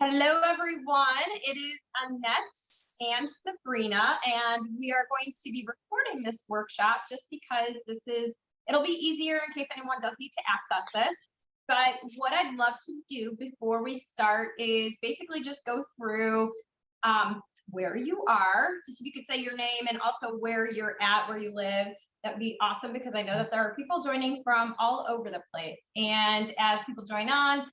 Hello, everyone. It is Annette and Sabrina, and we are going to be recording this workshop just because it'll be easier in case anyone does need to access this. But what I'd love to do before we start is basically just go through where you are, just if you could say your name and also where you're at, where you live. That would be awesome because I know that there are people joining from all over the place. And as people join on,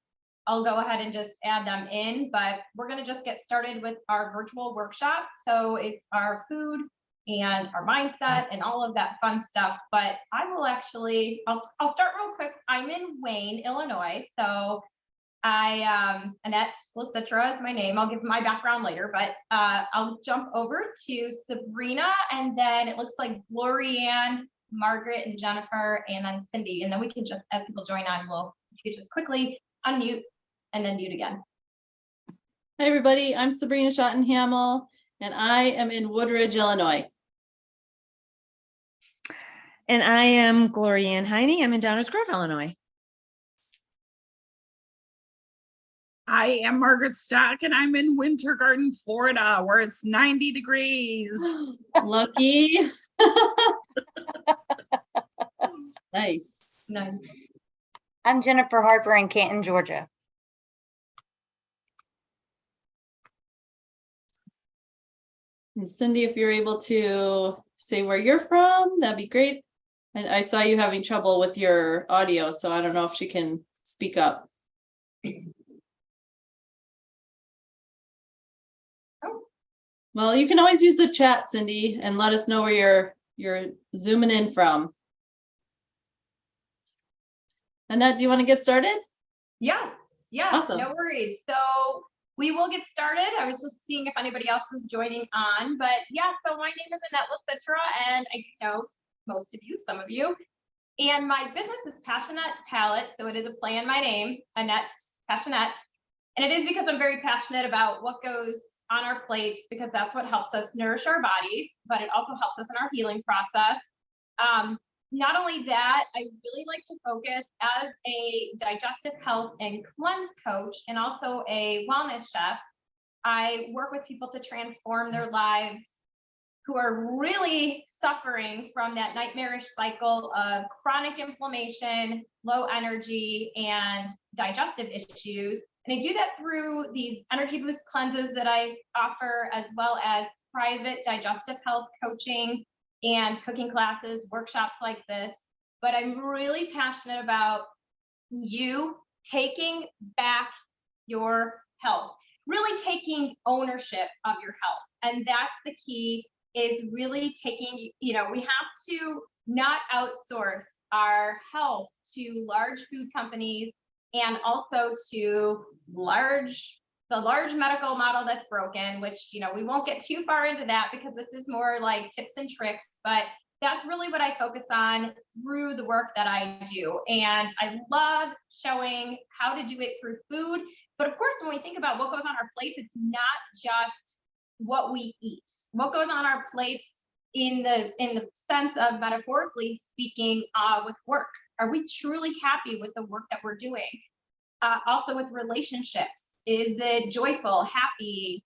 I'll go ahead and just add them in, but we're going to just get started with our virtual workshop. So it's our food and our mindset and all of that fun stuff. But I will actually, I'll start real quick. I'm in Wayne, Illinois. So Annette Licitra is my name. I'll give my background later, but I'll jump over to Sabrina, and then it looks like Glorianne, Margaret, and Jennifer, and then Cindy. And then we can just, as people join on, you could just quickly unmute and then mute again. Hi, everybody. I'm Sabrina Schottenhamel, and I am in Woodridge, Illinois. And I am Glorianne Heine. I'm in Downers Grove, Illinois. I am Margaret Stock, and I'm in Winter Garden, Florida, where it's 90 degrees. Lucky. Nice. I'm Jennifer Harper in Canton, Georgia. And Cindy, if you're able to say where you're from, that'd be great. And I saw you having trouble with your audio, so I don't know if she can speak up. Well, you can always use the chat, Cindy, and let us know where you're zooming in from. Annette, do you want to get started? Yes, Awesome. No worries. So we will get started. I was just seeing if anybody else was joining on, but yeah, so my name is Annette Licitra, and I do know most of you, some of you, and my business is Passionette Palate, so it is a play on my name, Annette Passionette, and it is because I'm very passionate about what goes on our plates, because that's what helps us nourish our bodies, but it also helps us in our healing process. Not only that, I really like to focus as a digestive health and cleanse coach and also a wellness chef. I work with people to transform their lives who are really suffering from that nightmarish cycle of chronic inflammation, low energy, and digestive issues. And I do that through these energy boost cleanses that I offer, as well as private digestive health coaching and cooking classes, workshops like this. But I'm really passionate about you taking back your health, really taking ownership of your health. And that's the key, is really taking, we have to not outsource our health to large food companies and also to the large medical model that's broken, which, we won't get too far into that because this is more like tips and tricks, but that's really what I focus on through the work that I do. And I love showing how to do it through food. But of course, when we think about what goes on our plates, it's not just what we eat. What goes on our plates in the sense of, metaphorically speaking, with work. Are we truly happy with the work that we're doing? Also with relationships. Is it joyful, happy,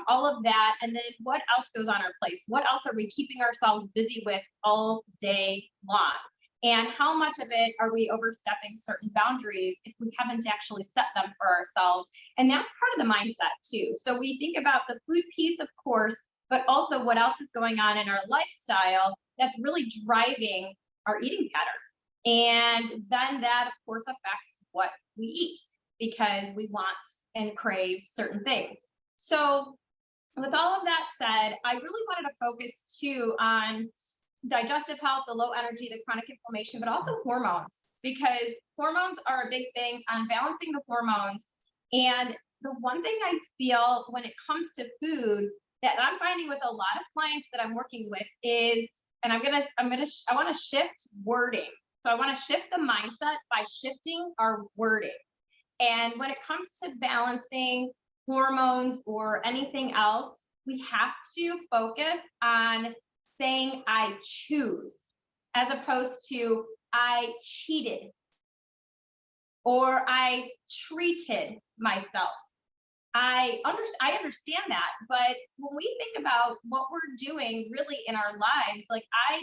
all of that? And then what else goes on our plates? What else are we keeping ourselves busy with all day long? And how much of it are we overstepping certain boundaries if we haven't actually set them for ourselves? And that's part of the mindset too. So we think about the food piece, of course, but also what else is going on in our lifestyle that's really driving our eating pattern. And then that, of course, affects what we eat, because we want and crave certain things. So with all of that said, I really wanted to focus too on digestive health, the low energy, the chronic inflammation, but also hormones, because hormones are a big thing on balancing the hormones. And the one thing I feel when it comes to food that I'm finding with a lot of clients that I'm working with is, and I want to shift wording. So I want to shift the mindset by shifting our wording. And when it comes to balancing hormones or anything else, we have to focus on saying I choose, as opposed to I cheated or I treated myself. I understand that, but when we think about what we're doing really in our lives, like I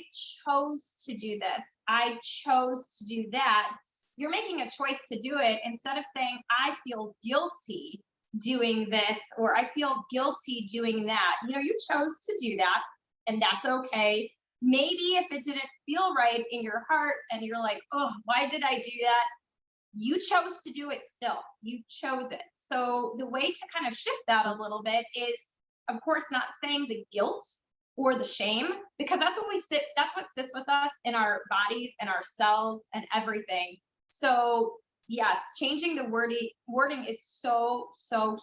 chose to do this, I chose to do that. You're making a choice to do it instead of saying, I feel guilty doing this, or I feel guilty doing that. You know, you chose to do that, and that's okay. Maybe if it didn't feel right in your heart and you're like, oh, why did I do that? You chose to do it still. You chose it. So the way to kind of shift that a little bit is, of course, not saying the guilt or the shame, because that's what sits with us in our bodies and our cells and everything. So yes, changing the wording is so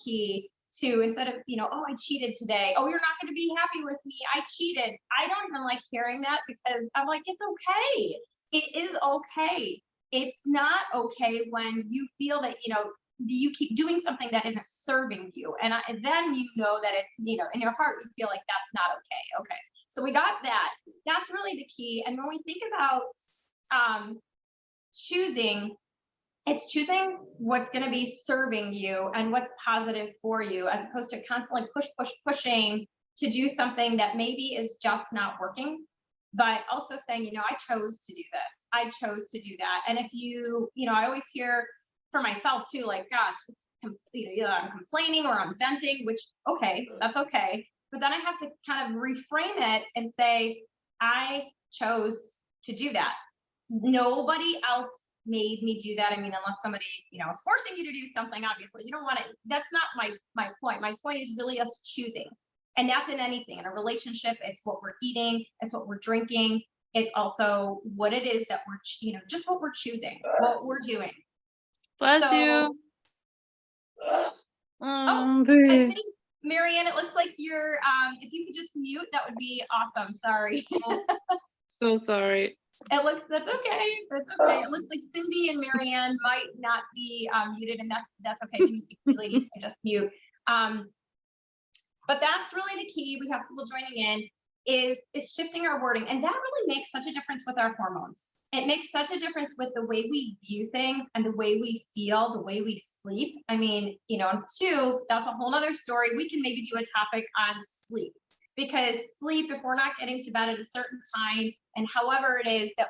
key to, instead of, oh, I cheated today. Oh, you're not going to be happy with me. I cheated. I don't even like hearing that, because I'm like, it's okay. It is okay. It's not okay when you feel that, you keep doing something that isn't serving you. And then you know that it's, in your heart, you feel like that's not okay. Okay. So we got that. That's really the key. And when we think about choosing, it's choosing what's going to be serving you and what's positive for you, as opposed to constantly pushing to do something that maybe is just not working. But also saying, I chose to do this. I chose to do that. And if I always hear for myself too, like, gosh, either I'm complaining or I'm venting, which, okay, that's okay. But then I have to kind of reframe it and say, I chose to do that. Nobody else made me do that. I mean, unless somebody, is forcing you to do something, obviously you don't want to, that's not my point. My point is really us choosing. And that's in anything. In a relationship, it's what we're eating, it's what we're drinking. It's also what it is that we're, just what we're choosing, what we're doing. Bless you. I think, Marianne, it looks like you're, if you could just mute, that would be awesome. Sorry. So sorry. That's okay. That's okay. It looks like Cindy and Marianne might not be muted, and that's okay. You ladies can just mute. But that's really the key. We have people joining in, is shifting our wording. And that really makes such a difference with our hormones. It makes such a difference with the way we view things and the way we feel, the way we sleep. I mean, and two, that's a whole nother story. We can maybe do a topic on sleep, because sleep, if we're not getting to bed at a certain time, and however it is that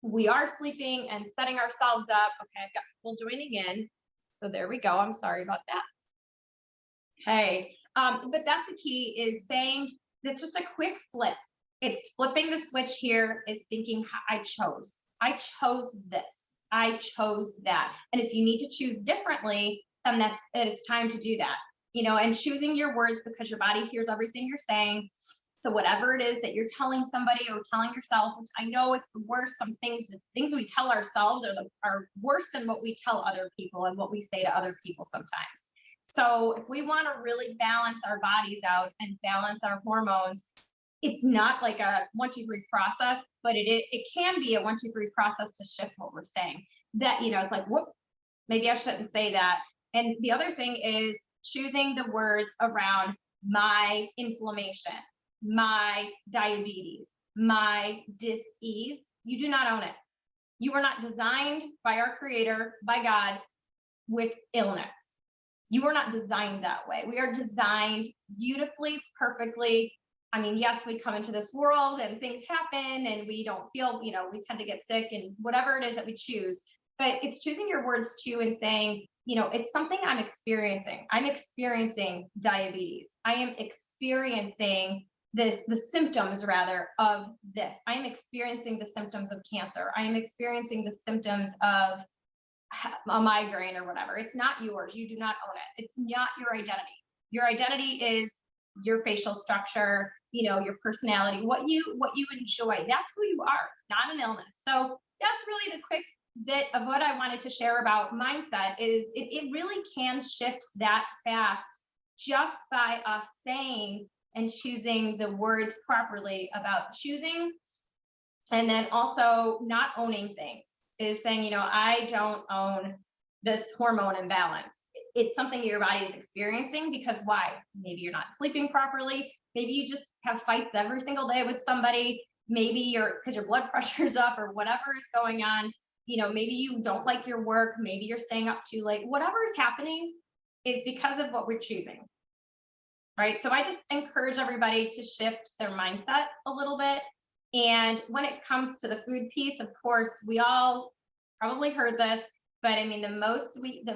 we are sleeping and setting ourselves up. Okay, I've got people joining in. So there we go. I'm sorry about that. Okay, but that's a key, is saying that's just a quick flip. It's flipping the switch here, is thinking, I chose this, I chose that. And if you need to choose differently, then it's time to do that, and choosing your words, because your body hears everything you're saying. So whatever it is that you're telling somebody or telling yourself, which I know it's the worst, the things we tell ourselves are worse than what we tell other people and what we say to other people sometimes. So if we want to really balance our bodies out and balance our hormones, it's not like a 1, 2, 3 process, but it can be a 1, 2, 3 process to shift what we're saying. That, it's like, whoop, maybe I shouldn't say that. And the other thing is choosing the words around my inflammation, my diabetes, my dis-ease. You do not own it. You were not designed by our creator, by God, with illness. You were not designed that way. We are designed beautifully, perfectly. I mean, yes, we come into this world and things happen and we don't feel, we tend to get sick and whatever it is that we choose. But it's choosing your words too, and saying, it's something I'm experiencing. I'm experiencing diabetes. I am experiencing the symptoms rather of this. I am experiencing the symptoms of cancer. I am experiencing the symptoms of a migraine or whatever. It's not yours. You do not own it. It's not your identity. Your identity is your facial structure, your personality, what you enjoy. That's who you are, not an illness. So that's really the quick bit of what I wanted to share about mindset. Is it really can shift that fast just by us saying and choosing the words properly about choosing. And then also not owning things, is saying, I don't own this hormone imbalance. It's something your body is experiencing, because why? Maybe you're not sleeping properly. Maybe you just have fights every single day with somebody. Maybe because your blood pressure's up or whatever is going on. Maybe you don't like your work. Maybe you're staying up too late. Whatever is happening, is because of what we're choosing. Right. So I just encourage everybody to shift their mindset a little bit. And when it comes to the food piece, of course, we all probably heard this, but I mean, the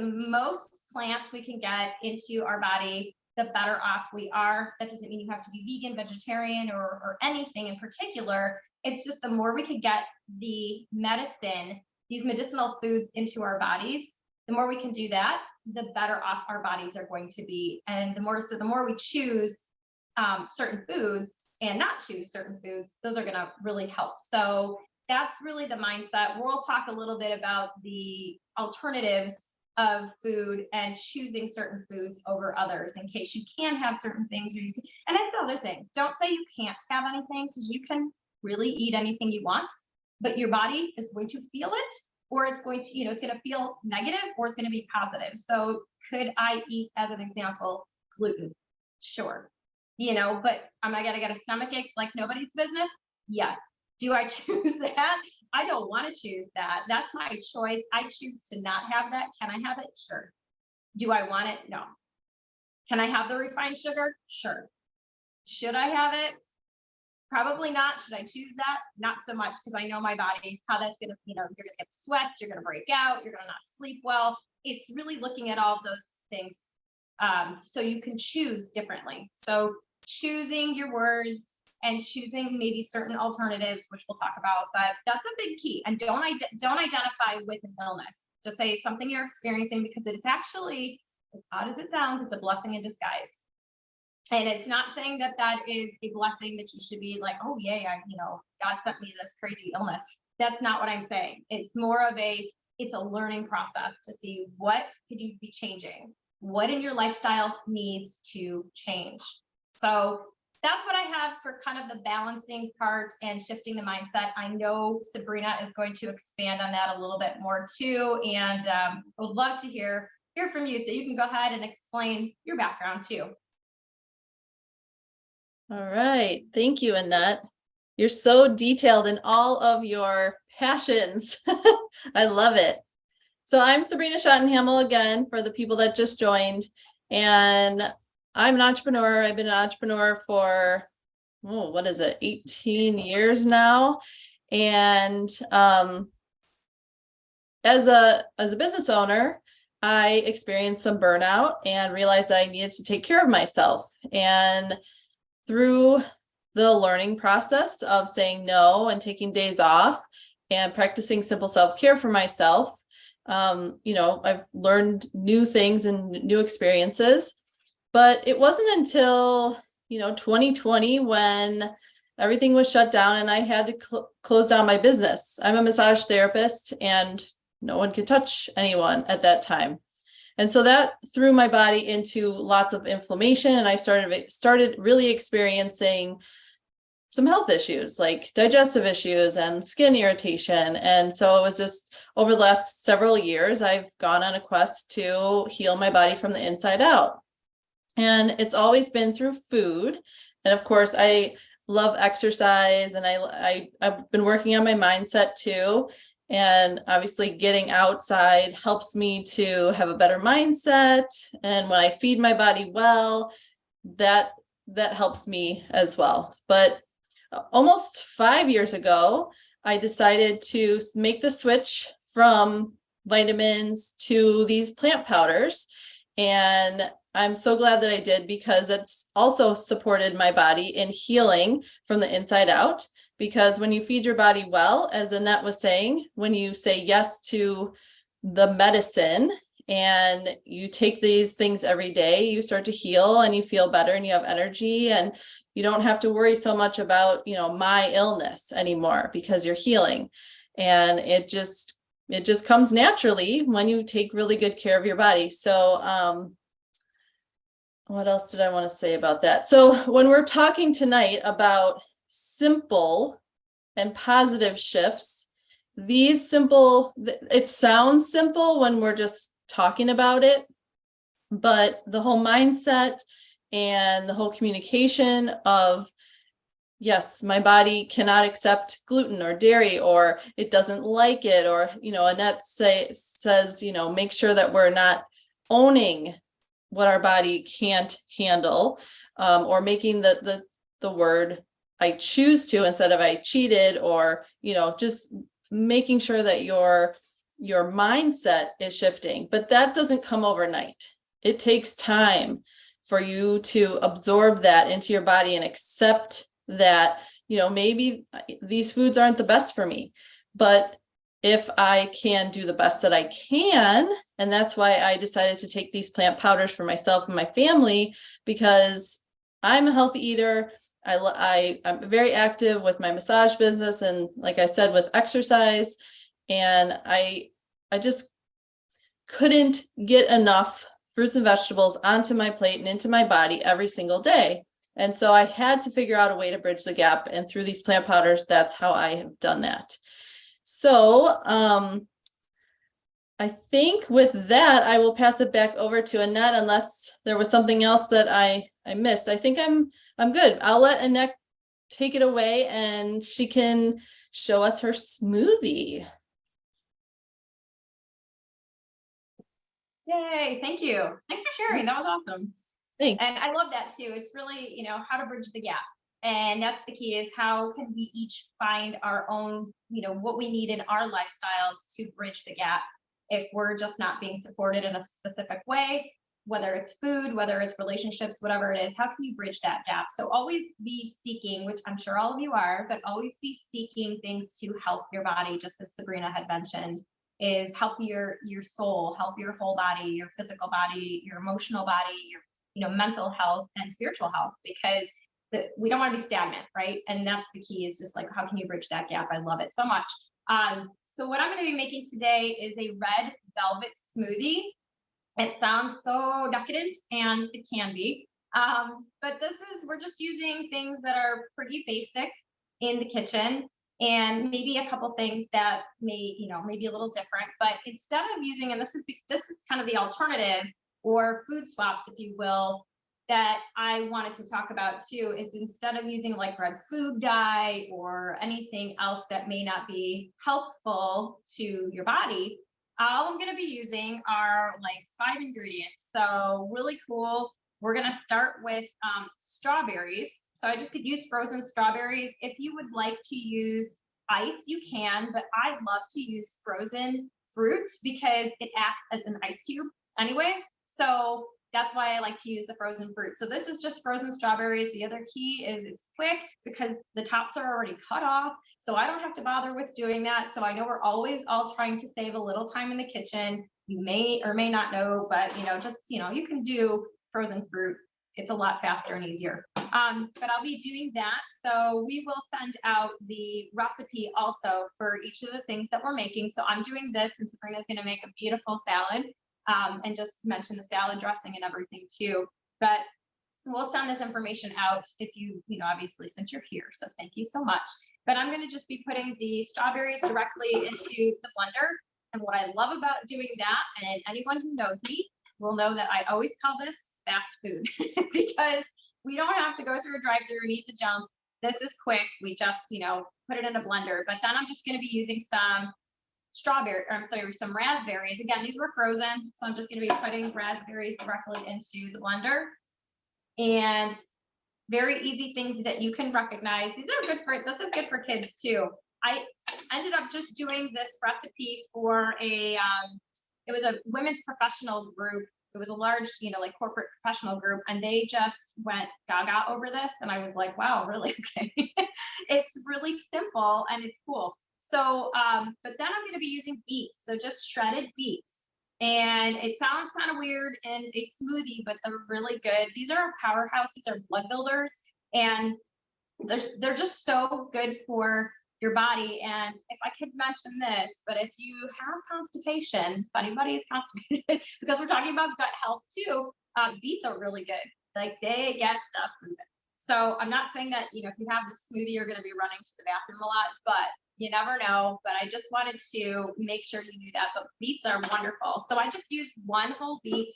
most plants we can get into our body, the better off we are. That doesn't mean you have to be vegan, vegetarian, or anything in particular. It's just the more we can get the medicine, these medicinal foods into our bodies, the more we can do that, the better off our bodies are going to be. And the more we choose certain foods and not choose certain foods, those are going to really help. So that's really the mindset. We'll talk a little bit about the alternatives of food and choosing certain foods over others in case you can have certain things, or you can. And that's the other thing. Don't say you can't have anything, because you can really eat anything you want, but your body is going to feel it, or it's going to, it's going to feel negative, or it's going to be positive. So could I eat, as an example, gluten? Sure. But am I going to get a stomachache like nobody's business? Yes. Do I choose that? I don't want to choose that. That's my choice. I choose to not have that. Can I have it? Sure. Do I want it? No. Can I have the refined sugar? Sure. Should I have it? Probably not. Should I choose that? Not so much, because I know my body, how that's going to, you're going to get sweats, you're going to break out, you're going to not sleep well. It's really looking at all those things so you can choose differently. So choosing your words and choosing maybe certain alternatives, which we'll talk about, but that's a big key. And don't identify with an illness. Just say it's something you're experiencing, because it's actually, as odd as it sounds, it's a blessing in disguise. And it's not saying that is a blessing that you should be like, oh yay, God sent me this crazy illness. That's not what I'm saying. It's more of it's a learning process to see what could you be changing, what in your lifestyle needs to change. So that's what I have for kind of the balancing part and shifting the mindset. I know Sabrina is going to expand on that a little bit more too, and would love to hear from you. So you can go ahead and explain your background too. All right. Thank you, Annette. You're so detailed in all of your passions. I love it. So I'm Sabrina Schottenhamel again, for the people that just joined, and I'm an entrepreneur. I've been an entrepreneur for, 18 years now. And as a business owner, I experienced some burnout and realized that I needed to take care of myself. And through the learning process of saying no and taking days off and practicing simple self-care for myself, I've learned new things and new experiences. But it wasn't until, 2020 when everything was shut down and I had to close down my business. I'm a massage therapist, and no one could touch anyone at that time. And so that threw my body into lots of inflammation, and I started really experiencing some health issues like digestive issues and skin irritation. And so it was just over the last several years, I've gone on a quest to heal my body from the inside out. And it's always been through food. And of course, I love exercise, and I've been working on my mindset too. And obviously getting outside helps me to have a better mindset. And when I feed my body well, that helps me as well. But almost 5 years ago, I decided to make the switch from vitamins to these plant powders. And I'm so glad that I did, because it's also supported my body in healing from the inside out. Because when you feed your body well, as Annette was saying, when you say yes to the medicine and you take these things every day, you start to heal and you feel better and you have energy, and you don't have to worry so much about, my illness anymore, because you're healing. And it just comes naturally when you take really good care of your body. So, what else did I want to say about that? So when we're talking tonight about simple and positive shifts, it sounds simple when we're just talking about it, but the whole mindset and the whole communication of, yes, my body cannot accept gluten or dairy, or it doesn't like it, or, Annette says, make sure that we're not owning what our body can't handle, or making the word I choose to instead of I cheated, or, just making sure that your mindset is shifting. But that doesn't come overnight. It takes time for you to absorb that into your body and accept that, maybe these foods aren't the best for me, but if I can do the best that I can, and that's why I decided to take these plant powders for myself and my family, because I'm a healthy eater. I'm very active with my massage business, and like I said, with exercise, and I just couldn't get enough fruits and vegetables onto my plate and into my body every single day. And so I had to figure out a way to bridge the gap. And through these plant powders, that's how I have done that. So I think with that, I will pass it back over to Annette, unless there was something else that I missed. I think I'm good. I'll let Annette take it away, and she can show us her smoothie. Yay, thank you. Thanks for sharing. That was awesome. Thanks. And I love that too. It's really, how to bridge the gap. And that's the key, is how can we each find our own, what we need in our lifestyles to bridge the gap if we're just not being supported in a specific way, whether it's food, whether it's relationships, whatever it is. How can you bridge that gap? So always be seeking, which I'm sure all of you are, but always be seeking things to help your body, just as Sabrina had mentioned, is help your soul, help your whole body, your physical body, your emotional body, your mental health and spiritual health, because we don't want to be stagnant, right? And that's the key, is just like, how can you bridge that gap? I love it so much. So what I'm going to be making today is a red velvet smoothie. It sounds so decadent, and it can be, but we're just using things that are pretty basic in the kitchen, and maybe a couple things that may be a little different. But instead of using, and this is kind of the alternative, or food swaps, if you will, that I wanted to talk about too, is instead of using like red food dye or anything else that may not be helpful to your body, all I'm going to be using are like 5 ingredients. So really cool. We're going to start with strawberries. So I just could use frozen strawberries. If you would like to use ice, you can, but I love to use frozen fruit because it acts as an ice cube anyways. So that's why I like to use the frozen fruit. So this is just frozen strawberries. The other key is it's quick because the tops are already cut off. So I don't have to bother with doing that. So I know we're always all trying to save a little time in the kitchen. You may or may not know, but you can do frozen fruit. It's a lot faster and easier. But I'll be doing that. So we will send out the recipe also for each of the things that we're making. So I'm doing this, and Sabrina's going to make a beautiful salad. And just mention the salad dressing and everything too. But we'll send this information out if obviously, since you're here. So thank you so much. But I'm going to just be putting the strawberries directly into the blender. And what I love about doing that, and anyone who knows me will know that I always call this fast food because we don't have to go through a drive-thru and eat the junk. This is quick. We just, put it in a blender. But then I'm just going to be using some some raspberries. Again, these were frozen, so I'm just going to be putting raspberries directly into the blender. And very easy things that you can recognize. This is good for kids too. I ended up just doing this recipe for it was a women's professional group. It was a large, corporate professional group, and they just went gaga over this. And I was like, wow, really? Okay. It's really simple and it's cool. So, but then I'm going to be using beets. So just shredded beets. And it sounds kind of weird in a smoothie, but they're really good. These are a powerhouse. These are blood builders. And they're just so good for your body. And if I could mention this, but if you have constipation, if anybody is constipated, because we're talking about gut health too, beets are really good. Like they get stuff moving. So I'm not saying that, if you have this smoothie, you're going to be running to the bathroom a lot, but you never know. But I just wanted to make sure you knew that. But beets are wonderful. So I just used 1 whole beet,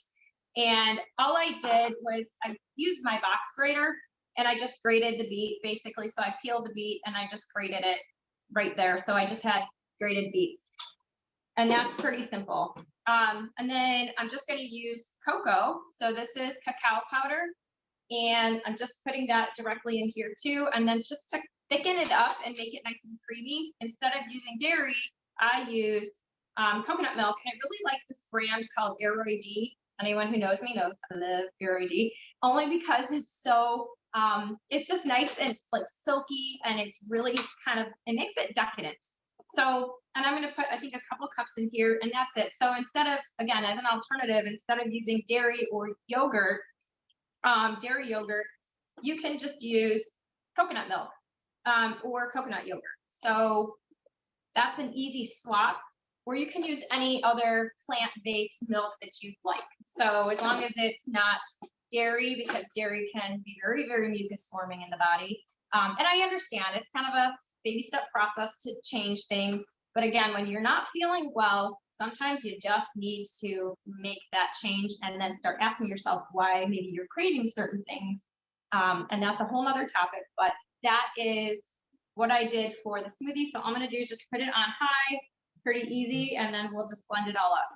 and all I did was I used my box grater and I just grated the beet basically. So I peeled the beet and I just grated it right there. So I just had grated beets, and that's pretty simple. And then I'm just going to use cocoa. So this is cacao powder. And I'm just putting that directly in here too. And then just to thicken it up and make it nice and creamy, instead of using dairy, I use coconut milk. And I really like this brand called Aroid. Anyone who knows me knows I love Aroid, only because it's so, it's just nice and it's like silky and it's really kind of, it makes it decadent. So, and I'm going to put, I think, a couple cups in here and that's it. So instead of, again, as an alternative, instead of using dairy or yogurt, dairy yogurt, you can just use coconut milk or coconut yogurt. So that's an easy swap, or you can use any other plant-based milk that you like. So as long as it's not dairy, because dairy can be very, very mucus forming in the body. And I understand it's kind of a baby step process to change things. But again, when you're not feeling well, sometimes you just need to make that change and then start asking yourself why maybe you're craving certain things. And that's a whole nother topic, but that is what I did for the smoothie. So all I'm going to do is just put it on high, pretty easy, and then we'll just blend it all up.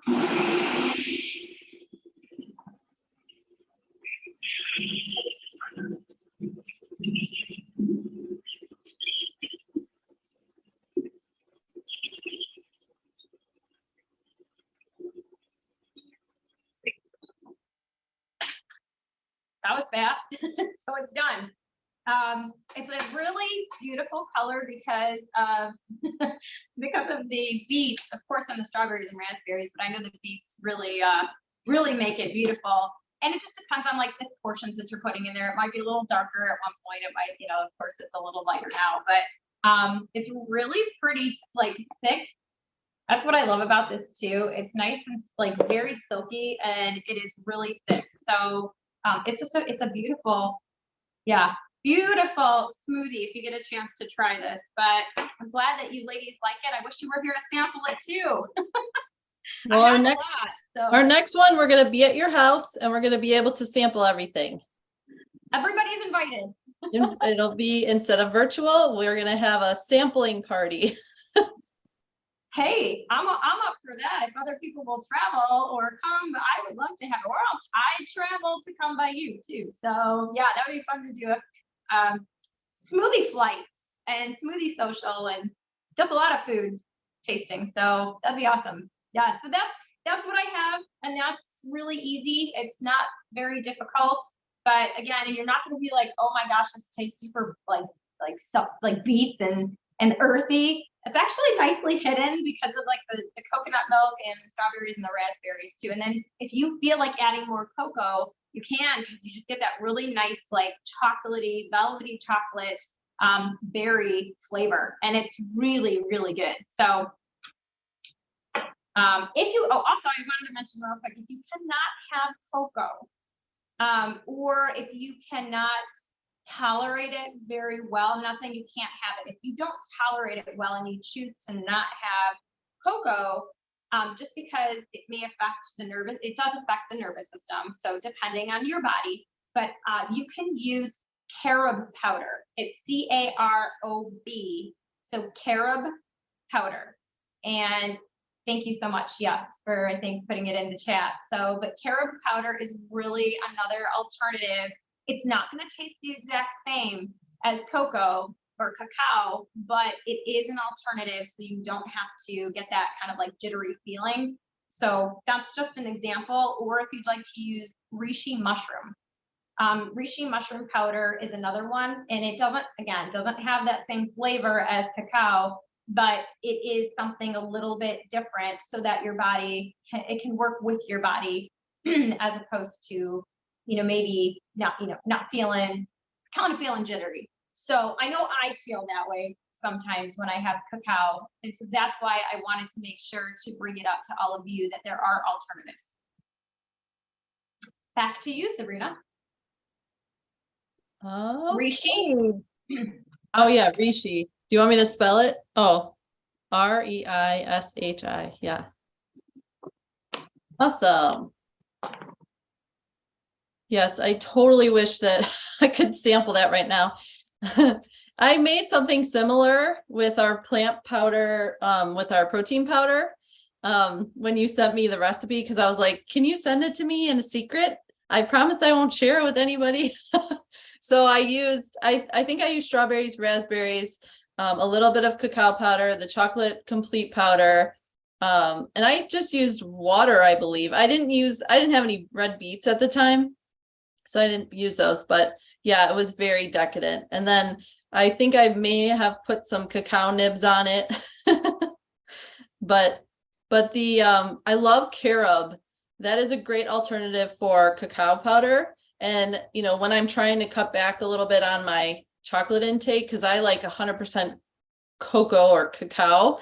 That was fast. So it's done. It's a really beautiful color because of the beets, of course, and the strawberries and raspberries, but I know the beets really really make it beautiful. And it just depends on like the portions that you're putting in there. It might be a little darker at one point. It might, of course it's a little lighter now, but it's really pretty like thick. That's what I love about this too. It's nice and like very silky and it is really thick. So it's a beautiful, beautiful smoothie if you get a chance to try this. But I'm glad that you ladies like it. I wish you were here to sample it too. Well, our next one, we're going to be at your house and we're going to be able to sample everything. Everybody's invited. It'll be, instead of virtual, we're going to have a sampling party. Hey, I'm up for that. If other people will travel or come, I would love to have it. Or I travel to come by you too. So yeah, that would be fun to do. Smoothie flights and smoothie social and just a lot of food tasting. So that'd be awesome. Yeah, so that's what I have, and that's really easy. It's not very difficult, but again, you're not going to be like, oh my gosh, this tastes super like beets and earthy. It's actually nicely hidden because of like the coconut milk and the strawberries and the raspberries too. And then if you feel like adding more cocoa, you can, because you just get that really nice like chocolatey, velvety chocolate berry flavor, and it's really, really good. So also I wanted to mention real quick, if you cannot have cocoa, or if you cannot tolerate it very well, I'm not saying you can't have it. If you don't tolerate it well and you choose to not have cocoa, just because it may affect it does affect the nervous system. So depending on your body, but you can use carob powder. It's CAROB. So carob powder. And thank you so much. Yes, for I think putting it in the chat. So, but carob powder is really another alternative. It's not going to taste the exact same as cocoa or cacao, but it is an alternative, so you don't have to get that kind of like jittery feeling. So that's just an example. Or if you'd like to use reishi mushroom. Reishi mushroom powder is another one, and it doesn't have that same flavor as cacao, but it is something a little bit different so that your body can work with your body as opposed to, maybe not feeling jittery. So I know I feel that way sometimes when I have cacao. And so that's why I wanted to make sure to bring it up to all of you that there are alternatives. Back to you, Sabrina. Oh, Reishi. oh yeah, reishi. Do you want me to spell it? Oh, REISHI. Yeah. Awesome. Yes, I totally wish that I could sample that right now. I made something similar with our plant powder, with our protein powder. when you sent me the recipe, because I was like, can you send it to me in a secret? I promise I won't share it with anybody. So I think I used strawberries, raspberries, a little bit of cacao powder, the chocolate complete powder. And I just used water, I believe. I didn't have any red beets at the time, so I didn't use those, but yeah, it was very decadent. And then I think I may have put some cacao nibs on it. But I love carob. That is a great alternative for cacao powder. And, when I'm trying to cut back a little bit on my chocolate intake, because I like 100% cocoa or cacao,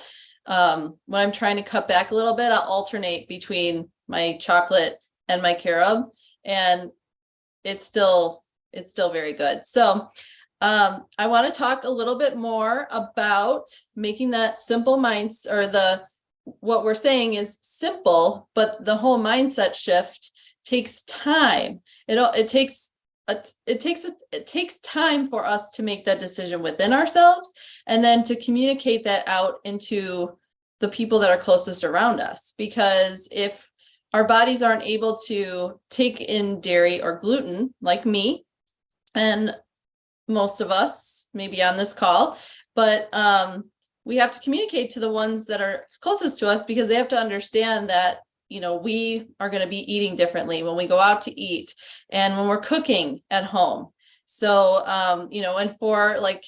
when I'm trying to cut back a little bit, I'll alternate between my chocolate and my carob, and it's still very good. So I want to talk a little bit more about making that simple minds, or what we're saying is simple, but the whole mindset shift takes time. It takes time for us to make that decision within ourselves, and then to communicate that out into the people that are closest around us. Because if our bodies aren't able to take in dairy or gluten, like me and most of us maybe on this call, but we have to communicate to the ones that are closest to us, because they have to understand that we are going to be eating differently when we go out to eat and when we're cooking at home. So and for like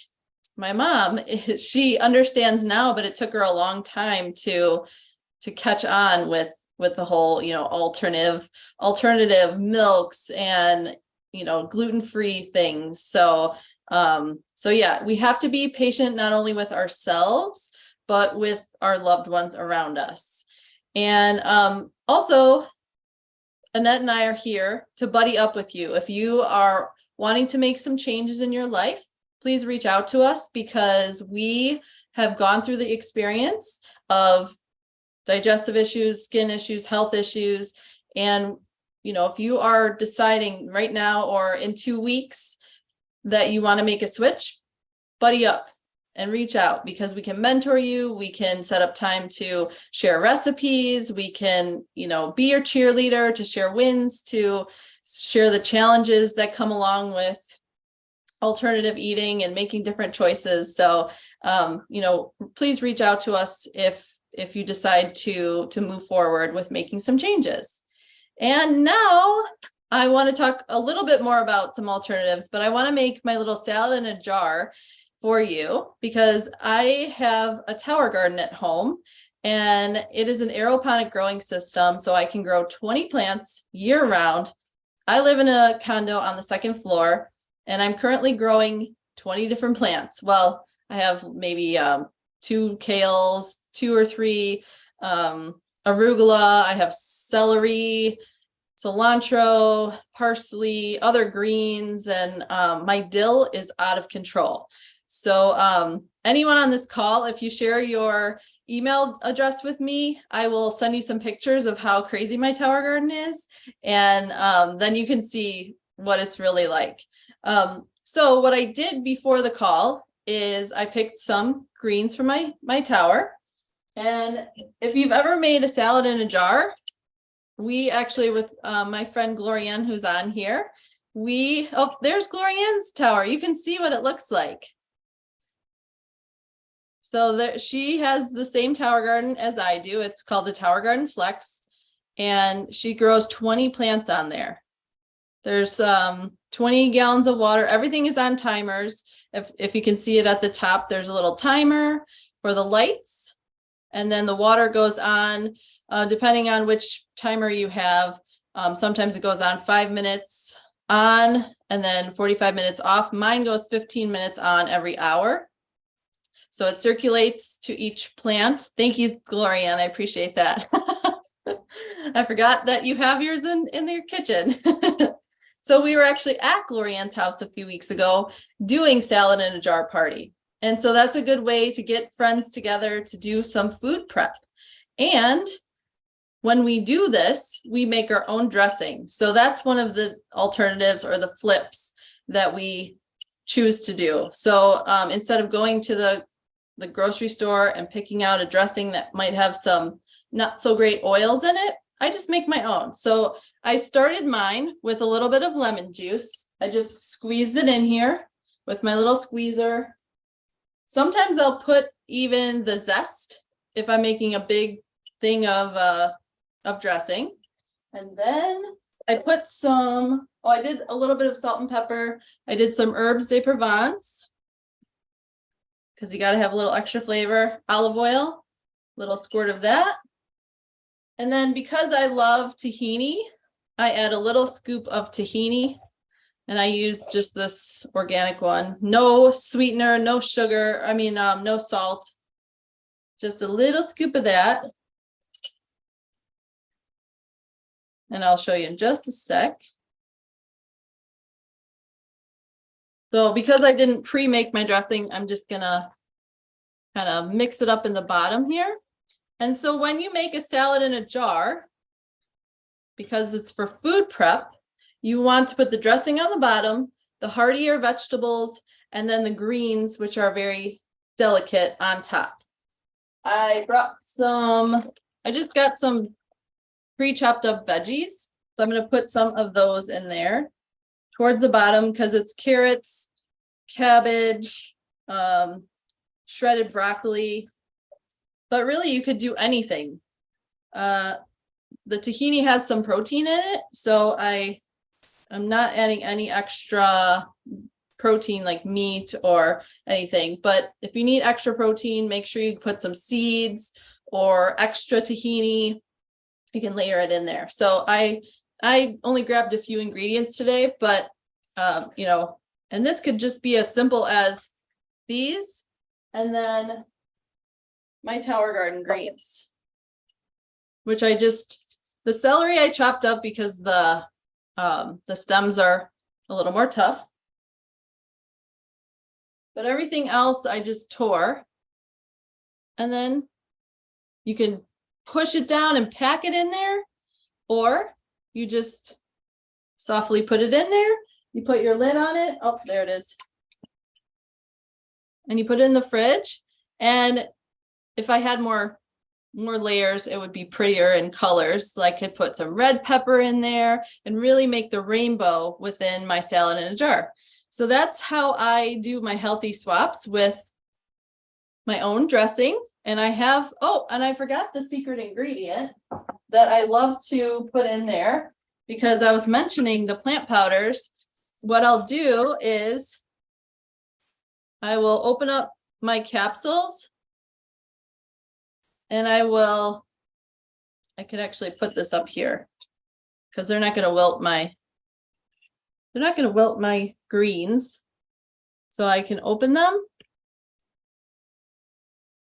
my mom, she understands now, but it took her a long time to catch on with the whole alternative milks and gluten-free things. So yeah, we have to be patient, not only with ourselves, but with our loved ones around us. And also, Annette and I are here to buddy up with you. If you are wanting to make some changes in your life, please reach out to us, because we have gone through the experience of digestive issues, skin issues, health issues. And, if you are deciding right now or in 2 weeks that you want to make a switch, buddy up and reach out, because we can mentor you. We can set up time to share recipes. We can, be your cheerleader, to share wins, to share the challenges that come along with alternative eating and making different choices. So, please reach out to us if you decide to move forward with making some changes. And now I want to talk a little bit more about some alternatives, but I want to make my little salad in a jar for you, because I have a tower garden at home, and it is an aeroponic growing system. So I can grow 20 plants year round. I live in a condo on the second floor, and I'm currently growing 20 different plants. Well, I have maybe 2 kales, 2 or 3 arugula. I have celery, cilantro, parsley, other greens, and my dill is out of control. So anyone on this call, if you share your email address with me, I will send you some pictures of how crazy my tower garden is, and then you can see what it's really like. So what I did before the call is I picked some greens from my tower. And if you've ever made a salad in a jar, we actually, with my friend Glorianne, who's on here, there's Glorianne's tower. You can see what it looks like. So she has the same tower garden as I do. It's called the Tower Garden Flex, and she grows 20 plants on there. There's 20 gallons of water. Everything is on timers. If you can see it at the top, there's a little timer for the lights, and then the water goes on depending on which timer you have. Sometimes it goes on 5 minutes on and then 45 minutes off. Mine goes 15 minutes on every hour. So it circulates to each plant. Thank you, Glorianne. I appreciate that. I forgot that you have yours in your kitchen. So we were actually at Glorianne's house a few weeks ago doing salad in a jar party. And so that's a good way to get friends together to do some food prep. And when we do this, we make our own dressing. So that's one of the alternatives, or the flips, that we choose to do. So instead of going to the grocery store and picking out a dressing that might have some not so great oils in it, I just make my own. So I started mine with a little bit of lemon juice. I just squeezed it in here with my little squeezer. Sometimes I'll put even the zest if I'm making a big thing of dressing. And then I put some, I did a little bit of salt and pepper. I did some herbes de Provence because you got to have a little extra flavor. Olive oil, little squirt of that. And then because I love tahini, I add a little scoop of tahini. And I use just this organic one. No sweetener, no sugar, no salt. Just a little scoop of that. And I'll show you in just a sec. So because I didn't pre-make my dressing, I'm just gonna kind of mix it up in the bottom here. And so when you make a salad in a jar, because it's for food prep, you want to put the dressing on the bottom, the heartier vegetables, and then the greens, which are very delicate, on top. I just got some pre-chopped up veggies. So I'm going to put some of those in there towards the bottom because it's carrots, cabbage, shredded broccoli, but really you could do anything. The tahini has some protein in it, so I'm not adding any extra protein like meat or anything, but if you need extra protein, make sure you put some seeds or extra tahini. You can layer it in there. So I only grabbed a few ingredients today, but and this could just be as simple as these, and then my Tower Garden greens, which the celery I chopped up because the stems are a little more tough, but everything else I just tore. And then you can push it down and pack it in there, or you just softly put it in there. You put your lid on it. Oh, there it is. And you put it in the fridge. And if I had more layers, it would be prettier in colors. So I could put some red pepper in there and really make the rainbow within my salad in a jar. So that's how I do my healthy swaps with my own dressing. And I have, and I forgot the secret ingredient that I love to put in there because I was mentioning the plant powders. What I'll do is I will open up my capsules and I could actually put this up here because they're not going to wilt my greens. So I can open them.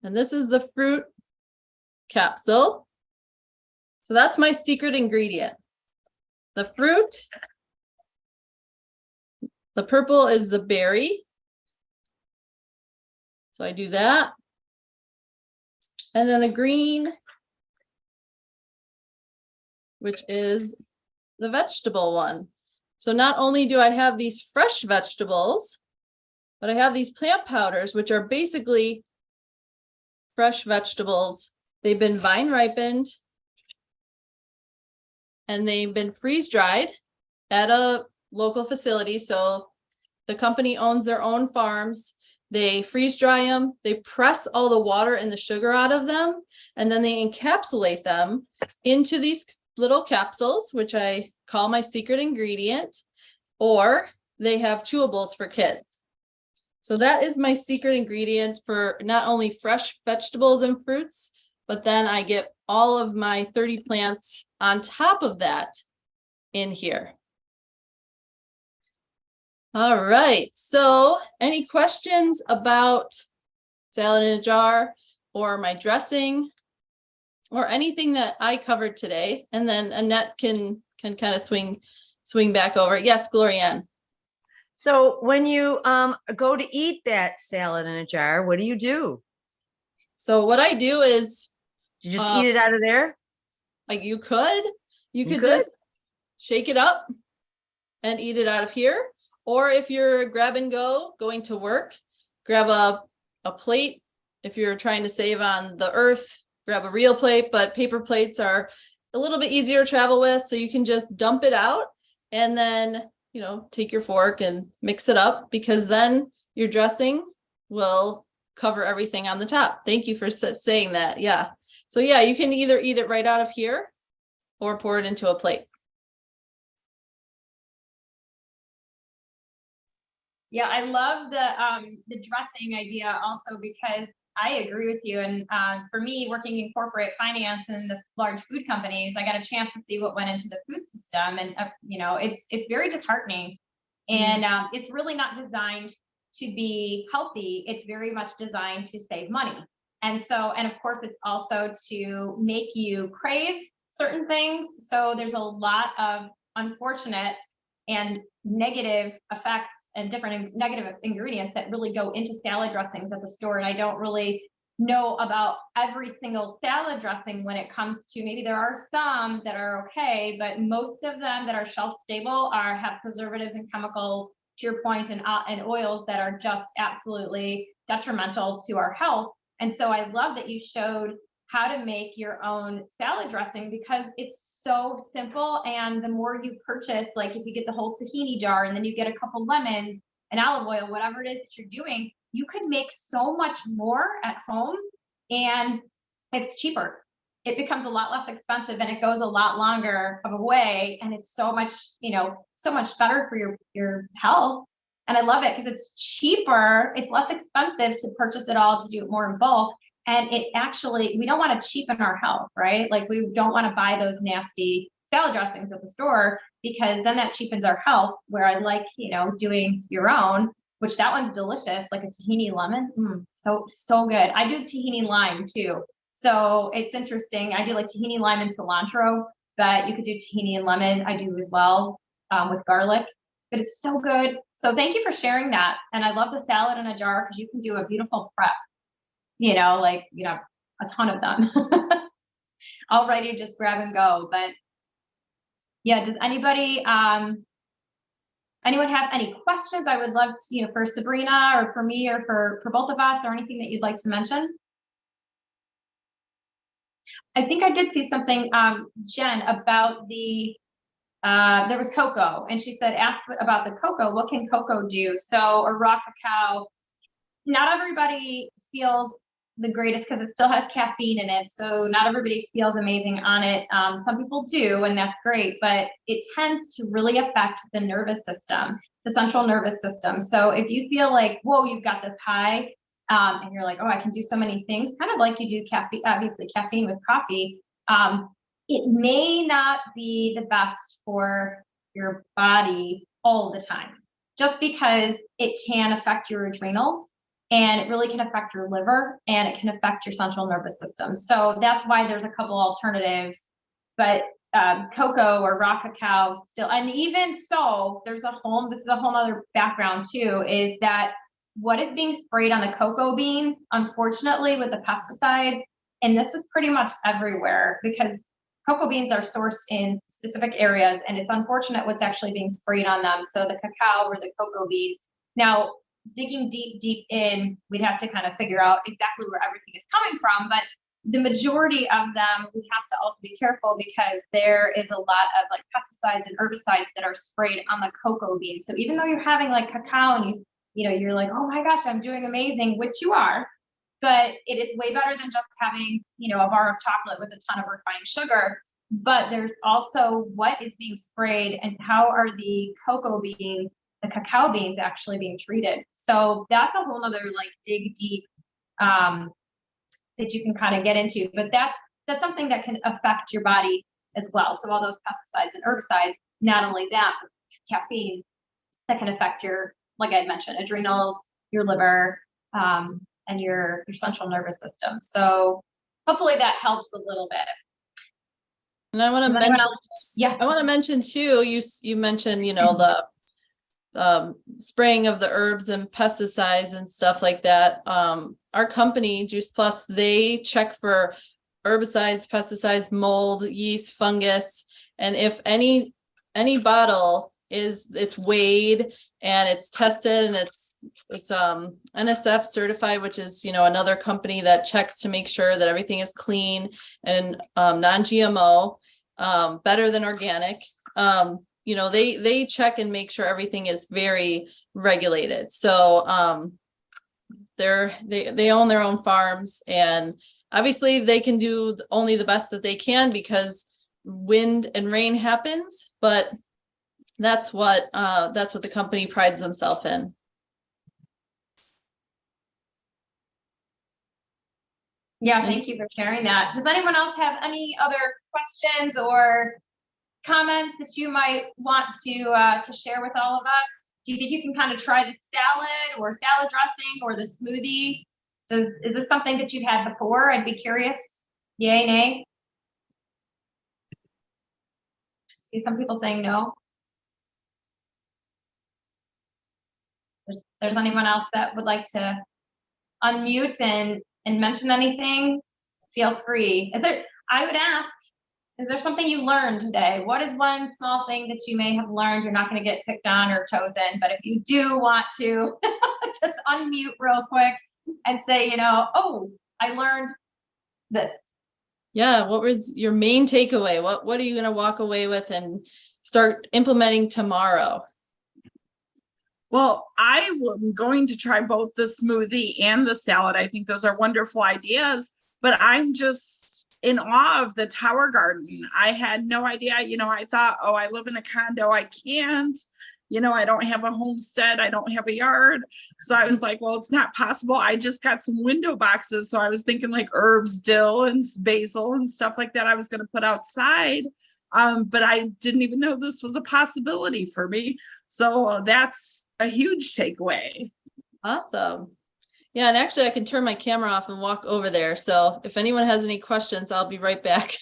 And this is the fruit capsule. So that's my secret ingredient. The fruit. The purple is the berry. So I do that. And then the green, which is the vegetable one. So not only do I have these fresh vegetables, but I have these plant powders, which are basically fresh vegetables. They've been vine ripened and they've been freeze dried at a local facility. So the company owns their own farms. They freeze dry them, they press all the water and the sugar out of them, and then they encapsulate them into these little capsules, which I call my secret ingredient, or they have chewables for kids. So that is my secret ingredient for not only fresh vegetables and fruits, but then I get all of my 30 plants on top of that in here. All right, so any questions about salad in a jar or my dressing or anything that I covered today? And then Annette can kind of swing back over. Yes, Glorianne. So when you go to eat that salad in a jar, what do you do? So what I do is You just eat it out of there? like you could just shake it up and eat it out of here. Or if you're grab and go going to work, grab a plate. If you're trying to save on the earth grab a real plate, but paper plates are a little bit easier to travel with. So you can just dump it out and then, take your fork and mix it up, because then your dressing will cover everything on the top. Thank you for saying that. Yeah. So yeah, you can either eat it right out of here or pour it into a plate. Yeah, I love the dressing idea also, because I agree with you. And for me, working in corporate finance and the large food companies, I got a chance to see what went into the food system, and it's very disheartening. And it's really not designed to be healthy. It's very much designed to save money. And of course, it's also to make you crave certain things. So there's a lot of unfortunate and negative effects and different negative ingredients that really go into salad dressings at the store. And I don't really know about every single salad dressing when it comes to, maybe there are some that are okay, but most of them that are shelf stable have preservatives and chemicals, to your point, and oils that are just absolutely detrimental to our health. And so I love that you showed how to make your own salad dressing, because it's so simple. And the more you purchase, like if you get the whole tahini jar and then you get a couple lemons and olive oil, whatever it is that you're doing, you could make so much more at home, and it's cheaper. It becomes a lot less expensive, and it goes a lot longer of a way. And it's so much, so much better for your health. And I love it because it's cheaper. It's less expensive to purchase it all, to do it more in bulk. And it actually, we don't want to cheapen our health, right? Like we don't want to buy those nasty salad dressings at the store, because then that cheapens our health, where I like, doing your own, which that one's delicious, like a tahini lemon. So good. I do tahini lime too. So it's interesting. I do like tahini lime and cilantro, but you could do tahini and lemon. I do as well with garlic, but it's so good. So thank you for sharing that. And I love the salad in a jar, because you can do a beautiful prep. A ton of them. All ready to just grab and go. But yeah, does anyone have any questions? I would love to, for Sabrina or for me or for both of us, or anything that you'd like to mention. I think I did see something, Jen, about there was cocoa, and she said, ask about the cocoa. What can cocoa do? So, or raw cacao. Not everybody feels the greatest, because it still has caffeine in it. So not everybody feels amazing on it. Some people do, and that's great, but it tends to really affect the nervous system, the central nervous system. So if you feel like, whoa, you've got this high, and you're like, oh, I can do so many things, kind of like you do caffeine, obviously caffeine with coffee, it may not be the best for your body all the time, just because it can affect your adrenals. And it really can affect your liver, and it can affect your central nervous system. So that's why there's a couple alternatives, but cocoa or raw cacao still, and even so, this is a whole other background too, is that what is being sprayed on the cocoa beans, unfortunately, with the pesticides, and this is pretty much everywhere, because cocoa beans are sourced in specific areas, and it's unfortunate what's actually being sprayed on them. So the cacao or the cocoa beans. Now, digging deep in, we'd have to kind of figure out exactly where everything is coming from, but the majority of them, we have to also be careful, because there is a lot of like pesticides and herbicides that are sprayed on the cocoa beans. So even though you're having like cacao and you're like, oh my gosh, I'm doing amazing, which you are, but it is way better than just having, a bar of chocolate with a ton of refined sugar. But there's also what is being sprayed, and how are the cocoa beans, the cacao beans, actually being treated. So that's a whole nother like dig deep that you can kind of get into, but that's something that can affect your body as well. So all those pesticides and herbicides, not only that, but caffeine, that can affect your, like I mentioned, adrenals, your liver, and your central nervous system. So hopefully that helps a little bit. And I want to mention, yes, I want to mention too, you mentioned, the spraying of the herbs and pesticides and stuff like that. Our company, Juice Plus, they check for herbicides, pesticides, mold, yeast, fungus, and if any bottle it's weighed and it's tested and it's it's NSF certified, which is, another company that checks to make sure that everything is clean and non-GMO, better than organic. They check and make sure everything is very regulated. So they own their own farms, and obviously they can do only the best that they can because wind and rain happens, but that's what the company prides themselves in. Yeah, thank you for sharing that. Does anyone else have any other questions or comments that you might want to share with all of us? Do you think you can kind of try the salad or salad dressing or the smoothie? Is this something that you've had before? I'd be curious. Yay, nay? See some people saying no. There's anyone else that would like to unmute and mention anything? Feel free. I would ask, is there something you learned today? What is one small thing that you may have learned? You're not going to get picked on or chosen, but if you do want to just unmute real quick and say, oh, I learned this. Yeah. What was your main takeaway? What are you going to walk away with and start implementing tomorrow? Well, I am going to try both the smoothie and the salad. I think those are wonderful ideas, but I'm just in awe of the tower garden. I had no idea, I thought, oh, I live in a condo. I can't, I don't have a homestead. I don't have a yard. So I was like, well, it's not possible. I just got some window boxes. So I was thinking like herbs, dill and basil and stuff like that I was going to put outside. But I didn't even know this was a possibility for me. So that's a huge takeaway. Awesome. Yeah. And actually I can turn my camera off and walk over there. So if anyone has any questions, I'll be right back.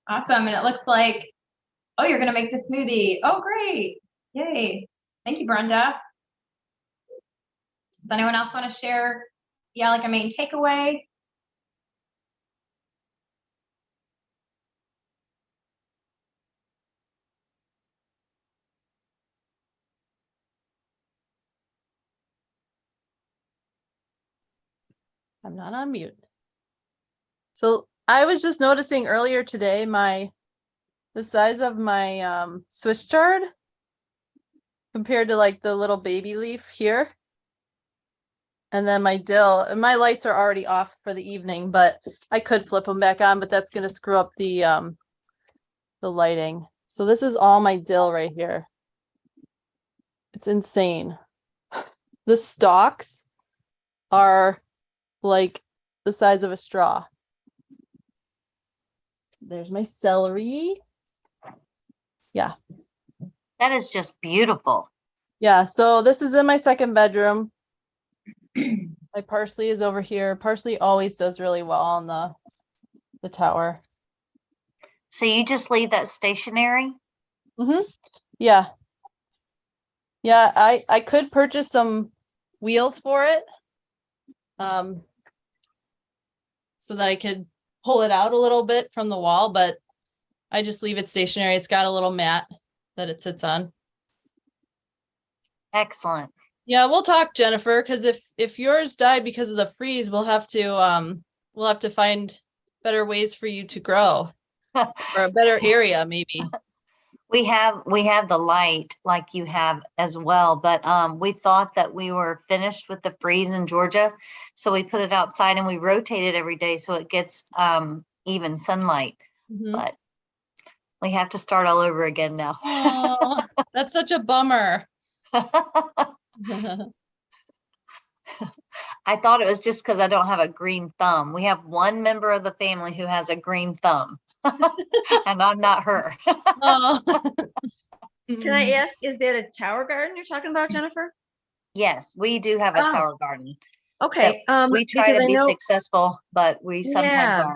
Awesome. And it looks like, oh, you're going to make the smoothie. Oh, great. Yay. Thank you, Brenda. Does anyone else want to share? Yeah, like a main takeaway? I'm not on mute. So I was just noticing earlier today, the size of my Swiss chard compared to like the little baby leaf here. And then my dill, and my lights are already off for the evening, but I could flip them back on, but that's going to screw up the lighting. So this is all my dill right here. It's insane. The stalks are like the size of a straw. There's my celery. Yeah. That is just beautiful. Yeah. So this is in my second bedroom. My parsley is over here. Parsley always does really well on the tower. So you just leave that stationary? Mm-hmm. Yeah. Yeah. I could purchase some wheels for it. So that I could pull it out a little bit from the wall, but I just leave it stationary. It's got a little mat that it sits on. Excellent. Yeah, we'll talk, Jennifer, because if yours died because of the freeze, we'll have to find better ways for you to grow or a better area maybe. We have the light like you have as well, but we thought that we were finished with the freeze in Georgia, so we put it outside and we rotate it every day so it gets even sunlight. Mm-hmm. But we have to start all over again now. Oh, that's such a bummer. I thought it was just because I don't have a green thumb. We have one member of the family who has a green thumb, and I'm not her. Oh. Can I ask, is that a tower garden you're talking about, Jennifer? Yes, we do have a Oh. tower garden. Okay. We try because to I be know, successful, but we sometimes Yeah.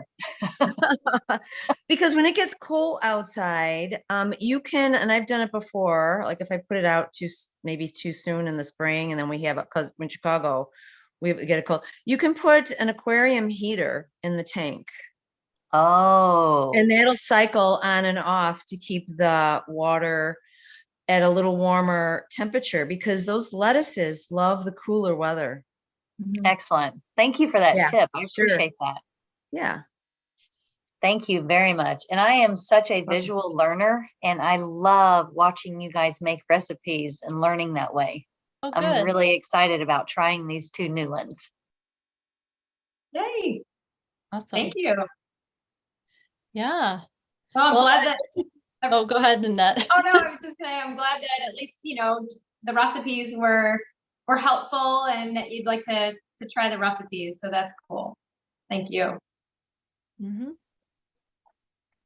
aren't. because when it gets cold outside, you can, and I've done it before, like if I put it out maybe too soon in the spring, and then we have it, because in Chicago, we get a cold. You can put an aquarium heater in the tank. Oh, And that'll cycle on and off to keep the water at a little warmer temperature because those lettuces love the cooler weather. Excellent. Thank you for that Yeah, tip. I sure. appreciate that. Yeah. Thank you very much. And I am such a visual learner, and I love watching you guys make recipes and learning that way. Oh, I'm good. really excited about trying these 2 new ones. Yay. Awesome. Thank you. Yeah. Well, I'm Well, glad that. Oh, go ahead, Annette. Oh no, I was just saying, I'm glad that at least, the recipes were helpful and that you'd like to try the recipes. So that's cool. Thank you. Mhm.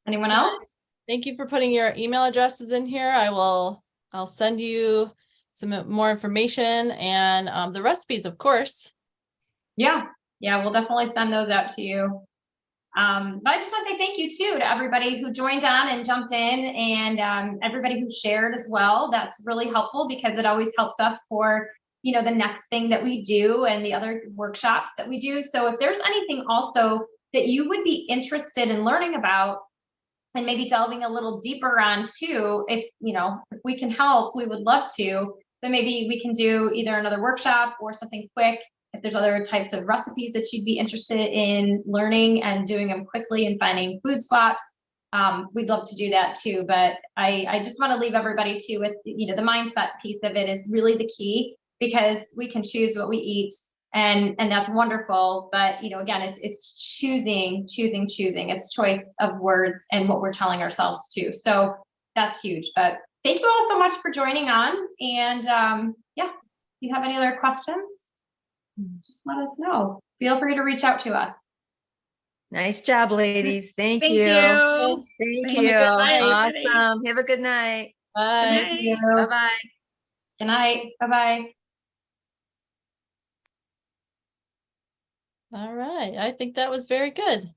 Anyone else? Thank you for putting your email addresses in here. I'll send you some more information and the recipes, of course. Yeah. We'll definitely send those out to you. But I just want to say thank you too to everybody who joined on and jumped in, and everybody who shared as well. That's really helpful because it always helps us for, the next thing that we do and the other workshops that we do. So if there's anything also that you would be interested in learning about and maybe delving a little deeper on too, if we can help, we would love to. Then maybe we can do either another workshop or something quick. If there's other types of recipes that you'd be interested in learning and doing them quickly and finding food swaps, we'd love to do that too. But I just want to leave everybody too with, the mindset piece of it is really the key, because we can choose what we eat, and that's wonderful. But, again, it's choosing. It's choice of words and what we're telling ourselves too. So that's huge. But thank you all so much for joining on. And if you have any other questions, just let us know. Feel free to reach out to us. Nice job, ladies. Thank Thank you. you. Thank Have a you. good night, everybody. Awesome. Have a good night. Bye. Thank you. Bye-bye. Good night. Bye-bye. All right. I think that was very good.